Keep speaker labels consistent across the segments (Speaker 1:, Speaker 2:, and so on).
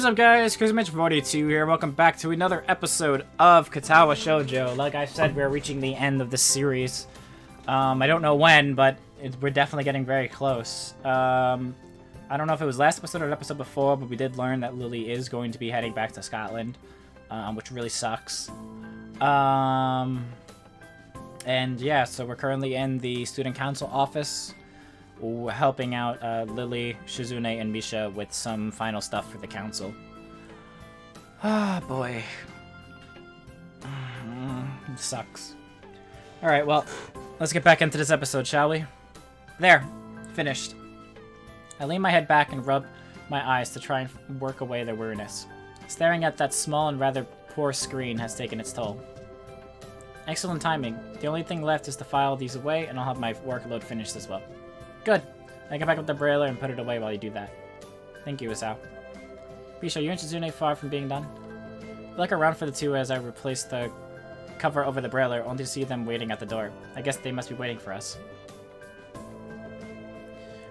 Speaker 1: What is up, guys? Mitch42 here. Welcome back to another episode of Katawa Shoujo. Like I said, we're reaching the end of this series. I don't know when, but we're definitely getting very close. I don't know if it was last episode or the episode before, but we did learn that Lilly is going to be heading back to Scotland, which really sucks. And yeah, so we're currently in the student council office, helping out Lilly, Shizune, and Misha with some final stuff for the council. Ah, boy. It sucks. Alright, well, let's get back into this episode, shall we? There. Finished. I lean my head back and rub my eyes to try and work away their weariness. Staring at that small and rather poor screen has taken its toll. Excellent timing. The only thing left is to file these away, and I'll have my workload finished as well. Good. I can back up the brailler and put it away while you do that. Thank you, Hisao. Bisha, you and Shizune far from being done? I look around for the two as I replace the cover over the brailler, only to see them waiting at the door. I guess they must be waiting for us.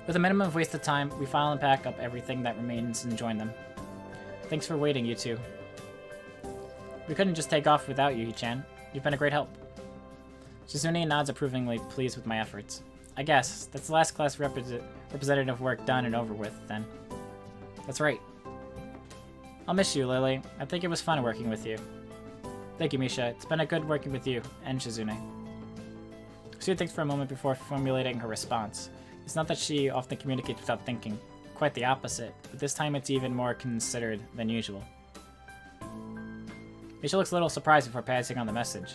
Speaker 1: With a minimum of wasted time, we file and pack up everything that remains and join them. Thanks for waiting, you two. We couldn't just take off without you, Hichan. You've been a great help. Shizune nods approvingly, pleased with my efforts. I guess. That's the last class representative work done and over with, then. That's right. I'll miss you, Lilly. I think it was fun working with you. Thank you, Misha. It's been a good working with you, and Shizune. She thinks for a moment before formulating her response. It's not that she often communicates without thinking. Quite the opposite, but this time it's even more considered than usual. Misha looks a little surprised before passing on the message.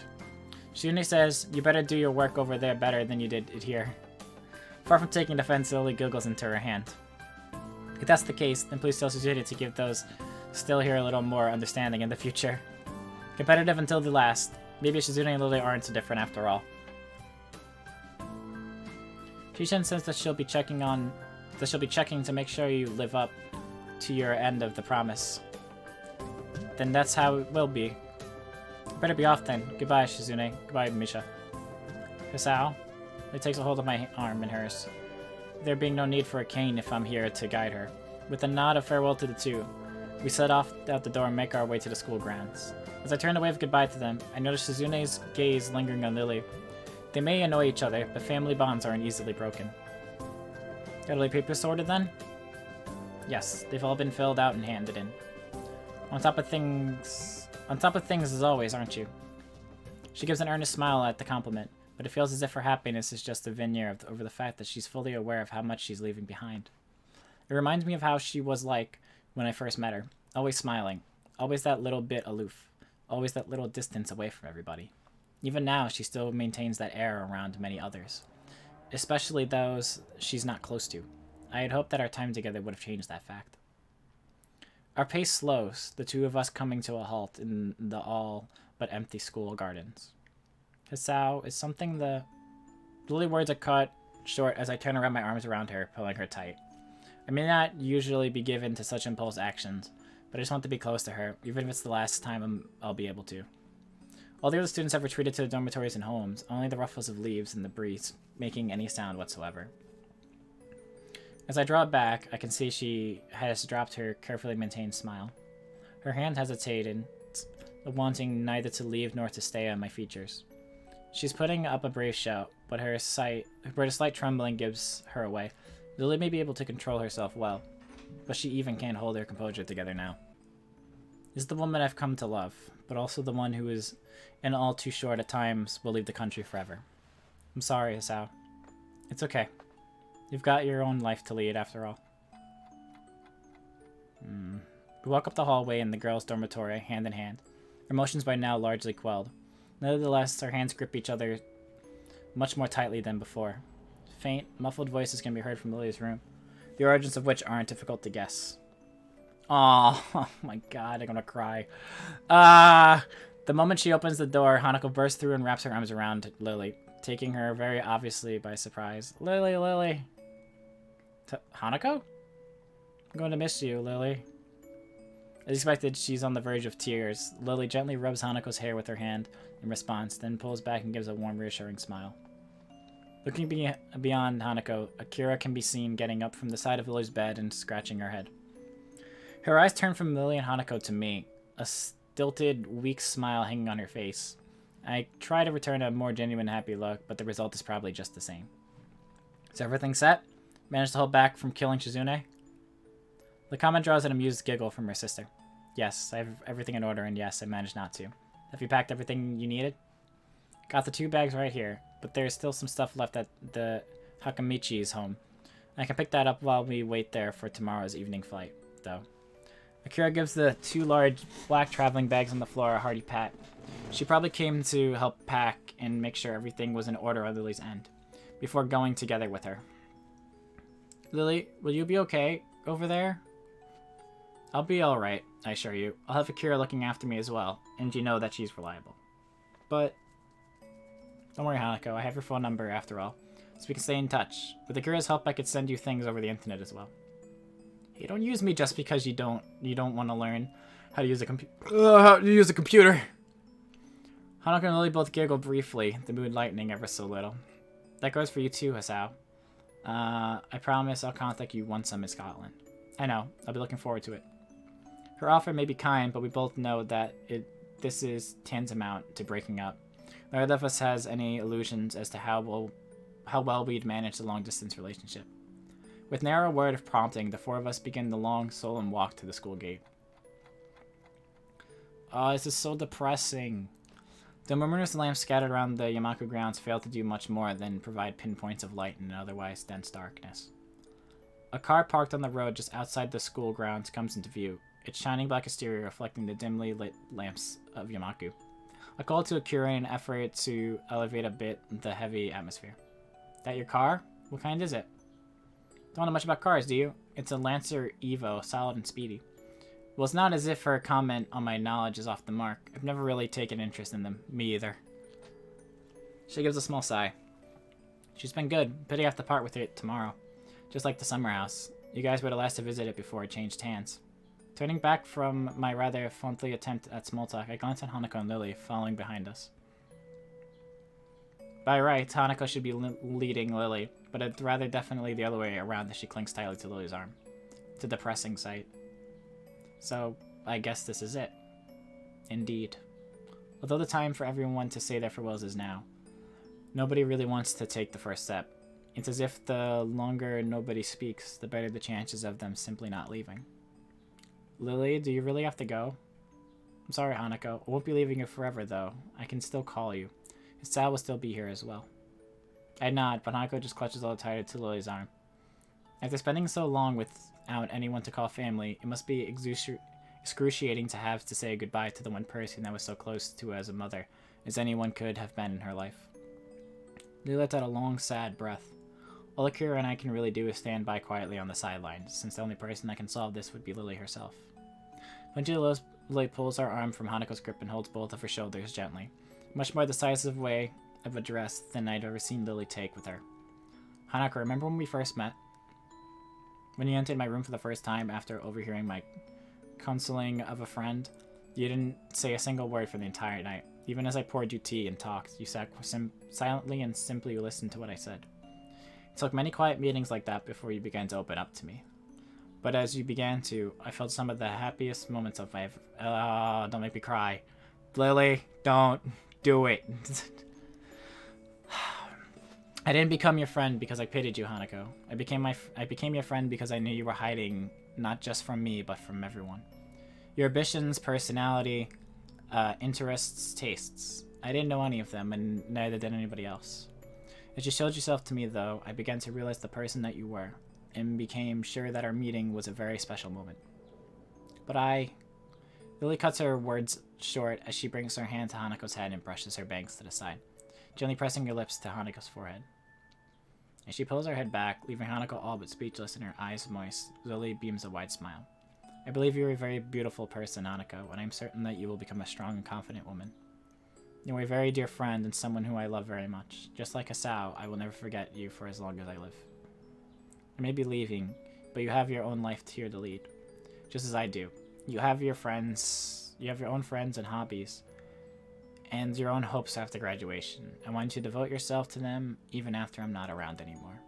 Speaker 1: Shizune says, you better do your work over there better than you did it here. Far from taking offense, Lilly giggles into her hand. If that's the case, then please tell Shizune to give those still here a little more understanding in the future. Competitive until the last. Maybe Shizune and Lilly aren't so different after all. Shishin says that she'll be checking to make sure you live up to your end of the promise. Then that's how it will be. Better be off then. Goodbye, Shizune. Goodbye, Misha. Hisao? It takes a hold of my arm in hers. There being no need for a cane if I'm here to guide her. With a nod of farewell to the two, we set off out the door and make our way to the school grounds. As I turn to wave goodbye to them, I notice Shizune's gaze lingering on Lilly. They may annoy each other, but family bonds aren't easily broken. Got all the papers sorted then? Yes, they've all been filled out and handed in. On top of things as always, aren't you? She gives an earnest smile at the compliment, but it feels as if her happiness is just a veneer over the fact that she's fully aware of how much she's leaving behind. It reminds me of how she was like when I first met her, always smiling, always that little bit aloof, always that little distance away from everybody. Even now, she still maintains that air around many others, especially those she's not close to. I had hoped that our time together would have changed that fact. Our pace slows, the two of us coming to a halt in the all but empty school gardens. Hisao, is something the Lilly words are cut short as I turn around my arms around her, pulling her tight. I may not usually be given to such impulse actions, but I just want to be close to her, even if it's the last time I'll be able to. All the other students have retreated to the dormitories and homes, only the ruffles of leaves in the breeze making any sound whatsoever. As I draw back, I can see she has dropped her carefully maintained smile. Her hand hesitated, wanting neither to leave nor to stay on my features. She's putting up a brave shout, but a slight trembling gives her away. Lilly may be able to control herself well, but she even can't hold her composure together now. This is the woman I've come to love, but also the one who is, in all too short at times, will leave the country forever. I'm sorry, Hisao. It's okay. You've got your own life to lead, after all. We walk up the hallway in the girls' dormitory, hand in hand, emotions by now largely quelled. Nevertheless, our hands grip each other much more tightly than before. Faint, muffled voices can be heard from Lilly's room, the origins of which aren't difficult to guess. Aww, oh my god, I'm gonna cry. The moment she opens the door, Hanako bursts through and wraps her arms around Lilly, taking her very obviously by surprise. Lilly, Lilly. Hanako? I'm going to miss you, Lilly. As expected, she's on the verge of tears. Lilly gently rubs Hanako's hair with her hand in response, then pulls back and gives a warm, reassuring smile. Looking beyond Hanako, Akira can be seen getting up from the side of Lilly's bed and scratching her head. Her eyes turned from Lily and Hanako to me, a stilted, weak smile hanging on her face. I try to return a more genuine, happy look, but the result is probably just the same. Is everything set? Managed to hold back from killing Shizune? The comment draws an amused giggle from her sister. Yes, I have everything in order, and yes, I managed not to. Have you packed everything you needed? Got the 2 bags right here, but there's still some stuff left at the Hakamichi's home. I can pick that up while we wait there for tomorrow's evening flight, though. Akira gives the 2 large black traveling bags on the floor a hearty pat. She probably came to help pack and make sure everything was in order on Lily's end, before going together with her. Lily, will you be okay over there? I'll be alright, I assure you. I'll have Akira looking after me as well, and you know that she's reliable. But don't worry, Hanako, I have your phone number after all, so we can stay in touch. With Akira's help, I could send you things over the internet as well. Hey, don't use me just because you don't want to learn how to use a computer. Hanako and Lily both giggle briefly, the mood lightening ever so little. That goes for you too, Hisao. I promise I'll contact you once I'm in Scotland. I know, I'll be looking forward to it. Her offer may be kind, but we both know that this is tantamount to breaking up. Neither of us has any illusions as to how well we'd manage the long-distance relationship. With narrow word of prompting, the 4 of us begin the long, solemn walk to the school gate. Oh, this is so depressing. The numerous lamps scattered around the Yamaku grounds fail to do much more than provide pinpoints of light in an otherwise dense darkness. A car parked on the road just outside the school grounds comes into view, its shining black exterior reflecting the dimly lit lamps of Yamaku. A call to Akira in an effort to elevate a bit the heavy atmosphere. That your car? What kind is it? Don't know much about cars, do you? It's a Lancer Evo, solid and speedy. Well, it's not as if her comment on my knowledge is off the mark. I've never really taken interest in them. Me either. She gives a small sigh. She's been good. Pity I have to part with it tomorrow. Just like the summer house. You guys were the last to visit it before it changed hands. Turning back from my rather fondly attempt at small talk, I glance at Hanako and Lily, following behind us. By rights, Hanako should be leading Lily, but it's rather definitely the other way around as she clings tightly to Lily's arm. It's a depressing sight. So, I guess this is it. Indeed. Although the time for everyone to say their farewells is now, nobody really wants to take the first step. It's as if the longer nobody speaks, the better the chances of them simply not leaving. Lily, do you really have to go? I'm sorry, Hanako. I won't be leaving you forever, though. I can still call you. Hisao will still be here as well. I nod, but Hanako just clutches a little tighter to Lily's arm. After spending so long without anyone to call family, it must be excruciating to have to say goodbye to the one person I was so close to as a mother as anyone could have been in her life. Lily let out a long, sad breath. All Akira and I can really do is stand by quietly on the sidelines, since the only person that can solve this would be Lily herself. Eventually, Lily pulls her arm from Hanako's grip and holds both of her shoulders gently, much more decisive way of address than I'd ever seen Lily take with her. Hanako, remember when we first met? When you entered my room for the first time after overhearing my counseling of a friend, you didn't say a single word for the entire night. Even as I poured you tea and talked, you sat silently and simply listened to what I said. It took many quiet meetings like that before you began to open up to me. But as you began to, I felt some of the happiest moments of my... don't make me cry. Lily, don't do it. I didn't become your friend because I pitied you, Hanako. I became your friend because I knew you were hiding, not just from me, but from everyone. Your ambitions, personality, interests, tastes. I didn't know any of them, and neither did anybody else. As you showed yourself to me, though, I began to realize the person that you were, and became sure that our meeting was a very special moment. But Lily cuts her words short as she brings her hand to Hanako's head and brushes her bangs to the side, gently pressing her lips to Hanako's forehead. As she pulls her head back, leaving Hanako all but speechless and her eyes moist, Lily beams a wide smile. I believe you're a very beautiful person, Hanako, and I'm certain that you will become a strong and confident woman. You are a very dear friend and someone who I love very much. Just like Hisao, I will never forget you for as long as I live. I may be leaving, but you have your own life here to lead, just as I do. You have your friends, you have your own friends and hobbies, and your own hopes after graduation. I want you to devote yourself to them even after I'm not around anymore.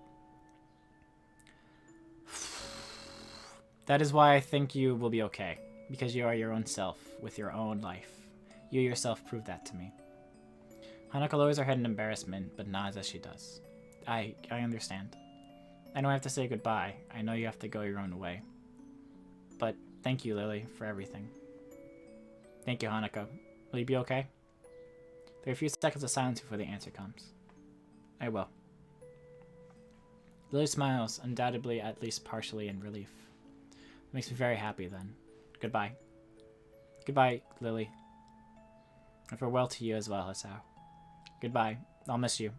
Speaker 1: That is why I think you will be okay, because you are your own self, with your own life. You yourself proved that to me. Hanako lowers her head in embarrassment, but nods as she does. I understand. I know I have to say goodbye. I know you have to go your own way. But thank you, Lilly, for everything. Thank you, Hanako. Will you be okay? There are a few seconds of silence before the answer comes. I will. Lilly smiles, undoubtedly at least partially in relief. It makes me very happy then. Goodbye. Goodbye, Lilly. And farewell to you as well, Hisao. Goodbye. I'll miss you.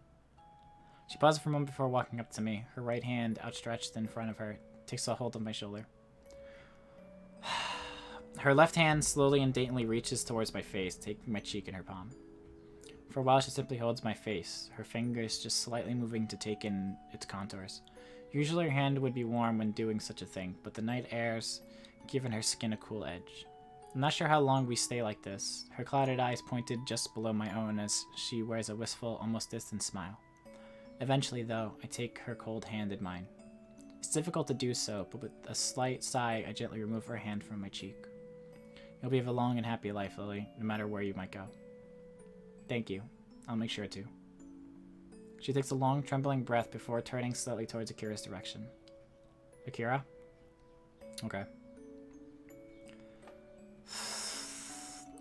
Speaker 1: She pauses for a moment before walking up to me. Her right hand, outstretched in front of her, takes a hold of my shoulder. Her left hand slowly and daintily reaches towards my face, taking my cheek in her palm. For a while, she simply holds my face, her fingers just slightly moving to take in its contours. Usually her hand would be warm when doing such a thing, but the night air's given her skin a cool edge. I'm not sure how long we stay like this. Her clouded eyes pointed just below my own as she wears a wistful, almost distant smile. Eventually, though, I take her cold hand in mine. It's difficult to do so, but with a slight sigh, I gently remove her hand from my cheek. You'll be of a long and happy life, Lilly, no matter where you might go. Thank you. I'll make sure to. She takes a long, trembling breath before turning slightly towards Akira's direction. Akira? Okay.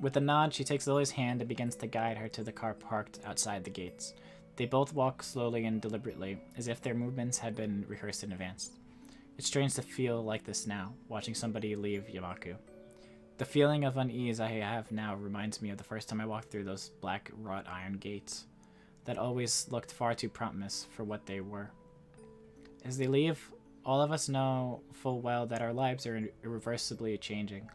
Speaker 1: With a nod, she takes Lilly's hand and begins to guide her to the car parked outside the gates. They both walk slowly and deliberately, as if their movements had been rehearsed in advance. It's strange to feel like this now, watching somebody leave Yamaku. The feeling of unease I have now reminds me of the first time I walked through those black wrought iron gates that always looked far too promising for what they were. As they leave, all of us know full well that our lives are irreversibly changing.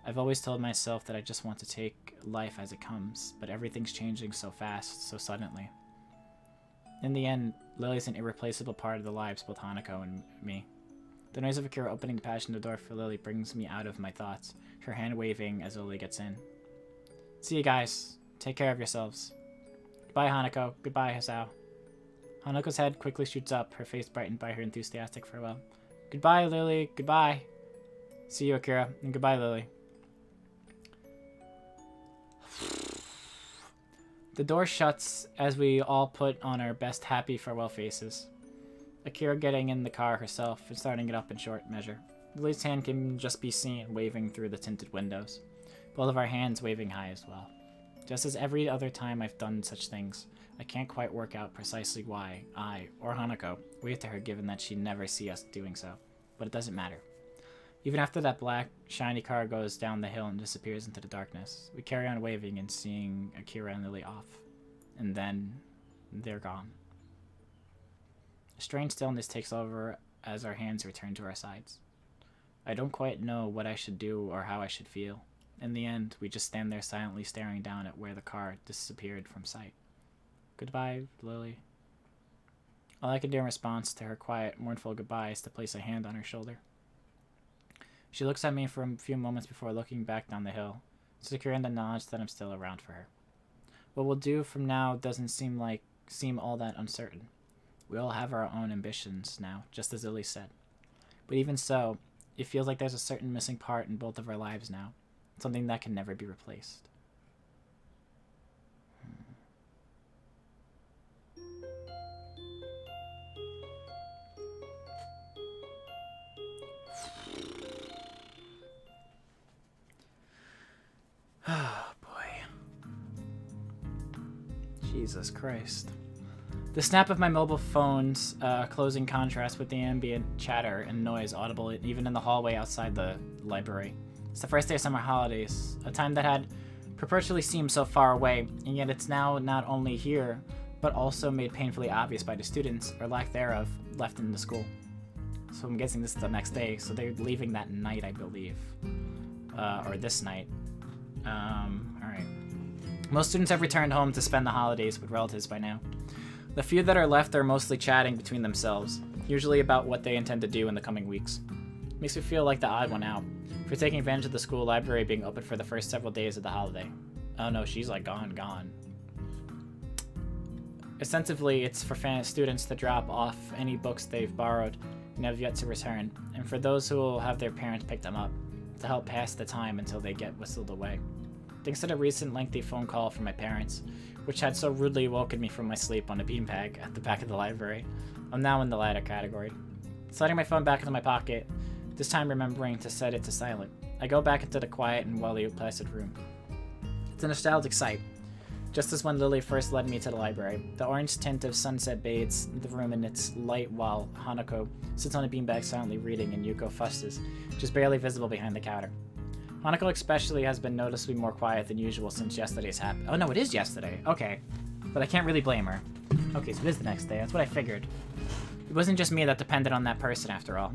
Speaker 1: I've always told myself that I just want to take life as it comes, but everything's changing so fast, so suddenly. In the end, Lilly's an irreplaceable part of the lives of both Hanako and me. The noise of Akira opening the passenger door for Lilly brings me out of my thoughts, her hand waving as Lilly gets in. See you guys. Take care of yourselves. Goodbye, Hanako. Goodbye, Hisao. Hanako's head quickly shoots up, her face brightened by her enthusiastic farewell. Goodbye, Lilly. Goodbye. See you, Akira. And goodbye, Lilly. The door shuts as we all put on our best happy farewell faces. Akira getting in the car herself and starting it up in short measure. Lilly's hand can just be seen waving through the tinted windows, both of our hands waving high as well. Just as every other time I've done such things, I can't quite work out precisely why I, or Hanako, wave to her given that she'd never see us doing so, but it doesn't matter. Even after that black, shiny car goes down the hill and disappears into the darkness, we carry on waving and seeing Akira and Lilly off. And then, they're gone. A strange stillness takes over as our hands return to our sides. I don't quite know what I should do or how I should feel. In the end, we just stand there silently staring down at where the car disappeared from sight. Goodbye, Lilly. All I can do in response to her quiet, mournful goodbye is to place a hand on her shoulder. She looks at me for a few moments before looking back down the hill, secure in the knowledge that I'm still around for her. What we'll do from now doesn't seem all that uncertain. We all have our own ambitions now, just as Lilly said. But even so, it feels like there's a certain missing part in both of our lives now, something that can never be replaced. Oh, boy. Jesus Christ. The snap of my mobile phone's closing contrast with the ambient chatter and noise audible even in the hallway outside the library. It's the first day of summer holidays, a time that had perpetually seemed so far away, and yet it's now not only here, but also made painfully obvious by the students, or lack thereof, left in the school. So I'm guessing this is the next day, so they're leaving that night, I believe. Or this night. Alright. Most students have returned home to spend the holidays with relatives by now. The few that are left are mostly chatting between themselves, usually about what they intend to do in the coming weeks. Makes me feel like the odd one out, for taking advantage of the school library being open for the first several days of the holiday. Oh no, she's like gone. Ostensibly, it's for students to drop off any books they've borrowed, and have yet to return, and for those who will have their parents pick them up, to help pass the time until they get whistled away. Thanks to the recent lengthy phone call from my parents, which had so rudely woken me from my sleep on a beanbag at the back of the library, I'm now in the latter category. Sliding my phone back into my pocket, this time remembering to set it to silent, I go back into the quiet and well-placid room. It's a nostalgic sight, just as when Lilly first led me to the library. The orange tint of sunset bathes the room in its light while Hanako sits on a beanbag silently reading and Yuko fusses, just barely visible behind the counter. Hanako especially has been noticeably more quiet than usual since yesterday's happened. Oh no, it is yesterday. Okay. But I can't really blame her. Okay, so it is the next day. That's what I figured. It wasn't just me that depended on that person after all.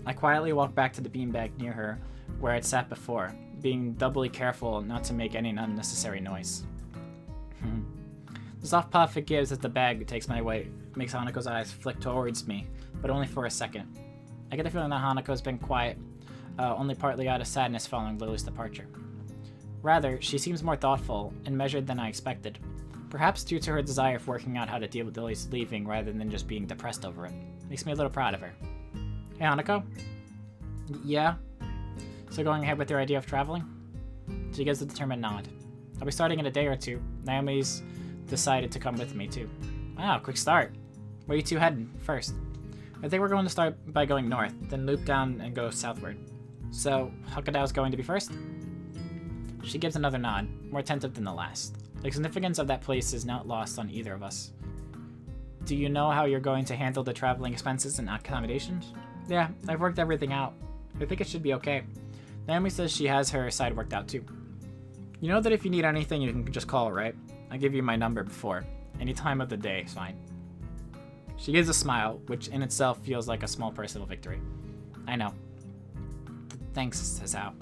Speaker 1: I quietly walk back to the beanbag near her, where I'd sat before, being doubly careful not to make any unnecessary noise. The soft puff it gives as the bag takes my weight makes Hanako's eyes flick towards me, but only for a second. I get the feeling that Hanako's been quiet, only partly out of sadness following Lily's departure. Rather, she seems more thoughtful and measured than I expected, perhaps due to her desire for working out how to deal with Lily's leaving rather than just being depressed over it. Makes me a little proud of her. Hey, Hanako? Yeah? So going ahead with your idea of traveling? She gives a determined nod. I'll be starting in a day or two. Naomi's decided to come with me, too. Wow, quick start. Where are you two heading first? I think we're going to start by going north, then loop down and go southward. So, Hokkaido's going to be first? She gives another nod, more attentive than the last. The significance of that place is not lost on either of us. Do you know how you're going to handle the traveling expenses and accommodations? Yeah, I've worked everything out. I think it should be okay. Naomi says she has her side worked out too. You know that if you need anything, you can just call, right? I gave you my number before. Any time of the day is fine. She gives a smile, which in itself feels like a small personal victory. I know. Thanks, Hisao.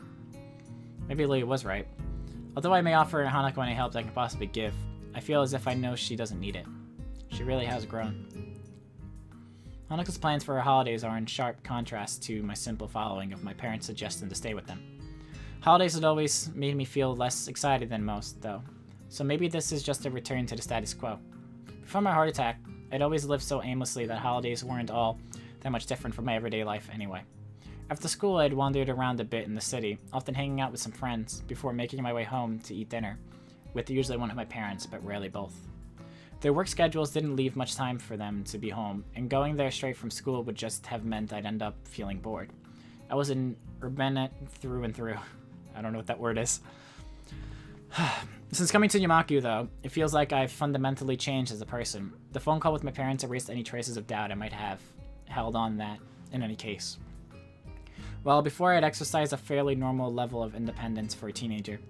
Speaker 1: Maybe Lily was right. Although I may offer Hanako any help I can possibly give, I feel as if I know she doesn't need it. She really has grown. Hanako's plans for her holidays are in sharp contrast to my simple following of my parents' suggestion to stay with them. Holidays had always made me feel less excited than most, though, so maybe this is just a return to the status quo. Before my heart attack, I'd always lived so aimlessly that holidays weren't all that much different from my everyday life anyway. After school, I'd wandered around a bit in the city, often hanging out with some friends, before making my way home to eat dinner, with usually one of my parents, but rarely both. Their work schedules didn't leave much time for them to be home, and going there straight from school would just have meant I'd end up feeling bored. I was an urbanite through and through. I don't know what that word is. Since coming to Yamaku, though, it feels like I've fundamentally changed as a person. The phone call with my parents erased any traces of doubt I might have held on that, in any case. Well, before I'd exercised a fairly normal level of independence for a teenager,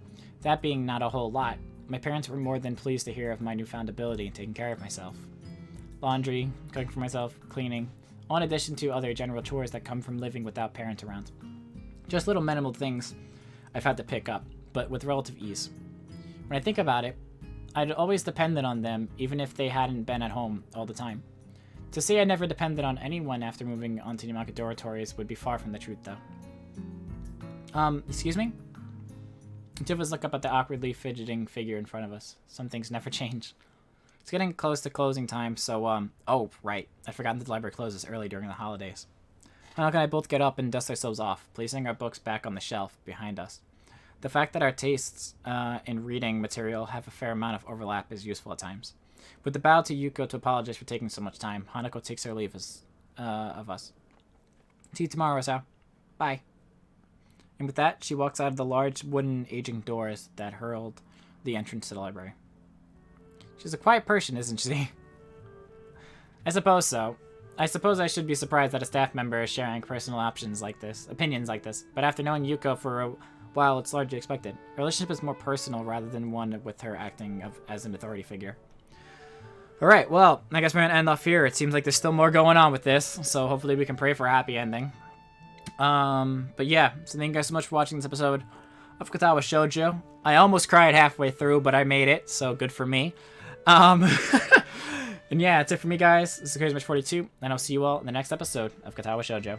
Speaker 1: that being not a whole lot, my parents were more than pleased to hear of my newfound ability in taking care of myself. Laundry, cooking for myself, cleaning, all in addition to other general chores that come from living without parents around. Just little minimal things I've had to pick up, but with relative ease. When I think about it, I'd always depended on them even if they hadn't been at home all the time. To say I never depended on anyone after moving onto Yamaku dormitories would be far from the truth, though. Excuse me? Two of us look up at the awkwardly fidgeting figure in front of us. Some things never change. It's getting close to closing time, so, oh, right. I'd forgotten that the library closes early during the holidays. Hanako and I both get up and dust ourselves off, placing our books back on the shelf behind us. The fact that our tastes in reading material have a fair amount of overlap is useful at times. With the bow to Yuko to apologize for taking so much time, Hanako takes her leave of us. See you tomorrow, Hisao. Bye. And with that, she walks out of the large wooden aging doors that herald the entrance to the library. She's a quiet person, isn't she? I suppose so. I suppose I should be surprised that a staff member is sharing personal opinions like this, but after knowing Yuko for a while, it's largely expected. Her relationship is more personal rather than one with her acting as an authority figure. Alright, well, I guess we're going to end off here. It seems like there's still more going on with this, so hopefully we can pray for a happy ending. But yeah, so thank you guys so much for watching this episode of Katawa Shoujo. I almost cried halfway through, but I made it, so good for me. And yeah, that's it for me, guys. This is Crazy Much 42, and I'll see you all in the next episode of Katawa Shoujo.